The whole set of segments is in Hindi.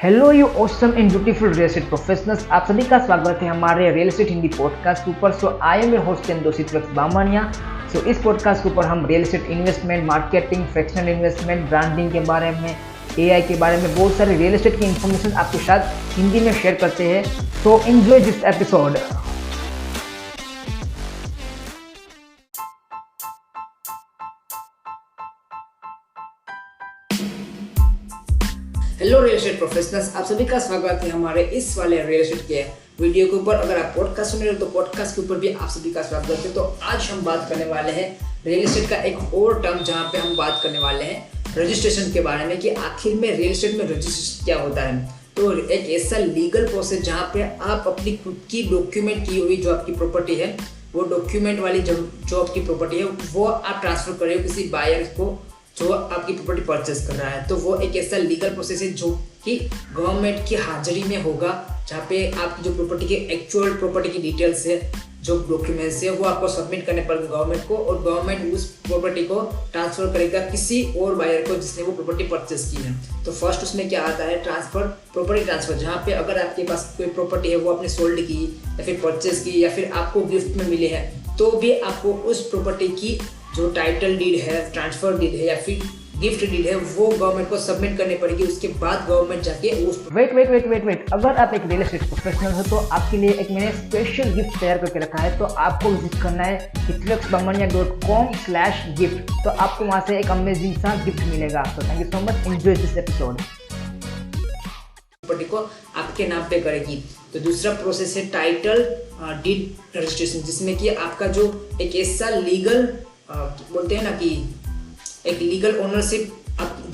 Hello you awesome and beautiful real estate professionals, आप सभी का स्वागत है हमारे रियल एस्टेट हिंदी पॉडकास्ट के ऊपर। So I am your host Doshit Bamaniya. So इस पॉडकास्ट के ऊपर हम real estate investment, marketing, fractional investment, branding के बारे में, एआई के बारे में बहुत सारे रियल एस्टेट की इन्फॉर्मेशन आपके साथ हिंदी में शेयर करते हैं। So enjoy this episode. Hello real estate professionals, आप सभी का स्वागत है हमारे इस वाले रियल एस्टेट के वीडियो के ऊपर। अगर आप पॉडकास्ट सुन रहे हो तो पॉडकास्ट के ऊपर भी आप सभी का स्वागत है। तो आज हम बात करने वाले हैं रियल एस्टेट का एक और टर्म, जहां पे हम बात करने वाले हैं रजिस्ट्रेशन के बारे में कि आखिर में रियल एस्टेट में रजिस्ट्रेशन क्या होता है। तो एक ऐसा लीगल प्रोसेस जहाँ पे आप अपनी खुद की डॉक्यूमेंट की हुई जो आपकी प्रॉपर्टी है, वो डॉक्यूमेंट वाली जो आपकी प्रॉपर्टी है वो आप ट्रांसफर कर रहे हो किसी बायर को जो आपकी प्रॉपर्टी परचेस कर रहा है। तो वो एक ऐसा लीगल प्रोसेस है जो कि गवर्नमेंट की हाजिरी में होगा, जहाँ पे आपकी जो प्रॉपर्टी की एक्चुअल प्रॉपर्टी की डिटेल्स है, जो डॉक्यूमेंट्स है, वो आपको सबमिट करने पड़ेगा गवर्नमेंट को, और गवर्नमेंट उस प्रॉपर्टी को ट्रांसफर करेगा किसी और बायर को जिसने वो प्रॉपर्टी परचेस की है। तो फर्स्ट उसमें क्या आता है, ट्रांसफर, प्रॉपर्टी ट्रांसफर, जहाँ पे अगर आपके पास कोई प्रॉपर्टी है वो आपने सोल्ड की या फिर परचेस की या फिर आपको गिफ्ट में मिली है, तो भी आपको उस प्रॉपर्टी की जो टाइटल डीड है, ट्रांसफर डीड है या फिर गिफ्ट डीड है, वो गवर्नमेंट को सबमिट करनी पड़ेगी। उसके बाद गवर्नमेंट जाके उस वेट अगर आप एक रियल एस्टेट प्रोफेशनल हो तो आपके लिए एक मैंने स्पेशल गिफ्ट तैयार करके रखा है। तो आपको विजिट करना है hitlexbamania.com/gift। तो आपको वहां से एक अमेजिंग सा गिफ्ट मिलेगा। तो thank you so much, enjoy this episode. Property को आपके नाम पे करेगी। तो दूसरा प्रोसेस है टाइटल डीड रजिस्ट्रेशन, जिसमें कि आपका जो एक ऐसा लीगल बोलते हैं ना कि एक लीगल ओनरशिप,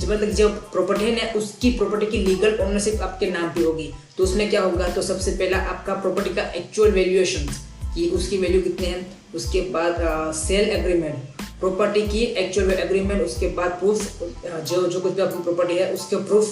मतलब जो प्रॉपर्टी है ना उसकी प्रॉपर्टी की लीगल ओनरशिप आपके नाम पे होगी। तो उसमें क्या होगा, तो सबसे पहला आपका प्रॉपर्टी का एक्चुअल वैल्यूएशन कि उसकी वैल्यू कितने हैं, उसके बाद सेल एग्रीमेंट, प्रॉपर्टी की एक्चुअल एग्रीमेंट, उसके बाद प्रूफ, जो कुछ भी आपकी प्रॉपर्टी है उसके प्रूफ,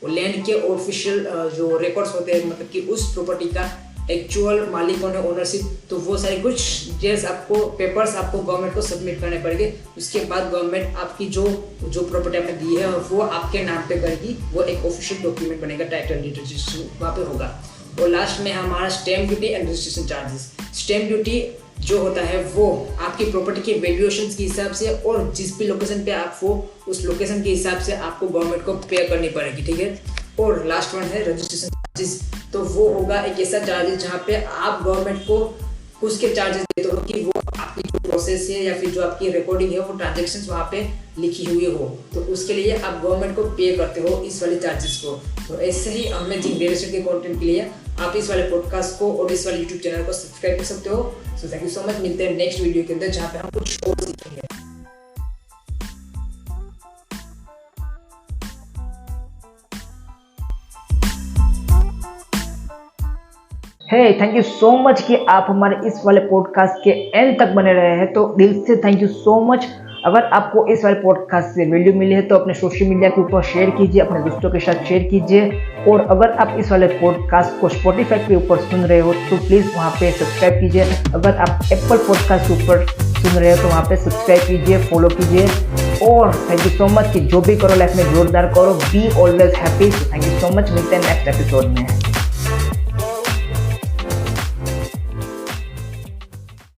लैंड के ऑफिशियल जो रिकॉर्ड्स होते हैं, मतलब कि उस प्रॉपर्टी का एक्चुअल मालिकों ने ओनरशिप, तो वो सारे कुछ डिटेल्स आपको, पेपर्स आपको गवर्नमेंट को सबमिट करने पड़ेंगे। उसके बाद गवर्नमेंट आपकी जो प्रॉपर्टी आपने दी है वो आपके नाम पे करेगी, वो एक ऑफिशियल डॉक्यूमेंट बनेगा, टाइटल डीड रजिस्ट्रेशन वहाँ पे होगा। और लास्ट में हमारा stamp duty and registration charges. Stamp duty जो होता है वो आपकी प्रॉपर्टी के वैल्यूएशन के हिसाब से, और जिस भी लोकेशन पे आप हो उस लोकेशन के हिसाब से आपको गवर्नमेंट को पे करनी पड़ेगी, ठीक है। और लास्ट वन है रजिस्ट्रेशन चार्जेस। तो वो होगा एक ऐसा चार्जेस जहाँ पे आप गवर्नमेंट को उसके चार्जेस देते हो कि वो आपकी जो प्रोसेस है या फिर जो आपकी रिकॉर्डिंग है वो ट्रांजेक्शन्स वहाँ पे लिखी हुई हो, तो उसके लिए आप गवर्नमेंट को पे करते हो इस वाले चार्जेस को। तो ऐसे ही अमेजिंग रियल एस्टेट के कंटेंट के लिए आप इस वाले पॉडकास्ट को और इस वाले यूट्यूब चैनल को सब्सक्राइब कर सकते हो। So thank you so much, मिलते हैं नेक्स्ट वीडियो के अंदर जहाँ पे हम कुछ और सीखेंगे। थैंक यू सो मच कि आप हमारे इस वाले पॉडकास्ट के एंड तक बने रहे हैं। तो दिल से थैंक यू सो मच। अगर आपको इस वाले पॉडकास्ट से वैल्यू मिली है तो अपने सोशल मीडिया के ऊपर शेयर कीजिए, अपने दोस्तों के साथ शेयर कीजिए। और अगर आप इस वाले पॉडकास्ट को स्पॉटिफाई के ऊपर सुन रहे हो तो प्लीज़ वहाँ पे सब्सक्राइब कीजिए। अगर आप एप्पल पॉडकास्ट के ऊपर सुन रहे हो तो वहाँ पे सब्सक्राइब कीजिए, फॉलो कीजिए। और थैंक यू सो मच कि जो भी करो लाइफ में जोरदार करो, be always happy. Thank you so much, मिलते हैं नेक्स्ट एपिसोड में।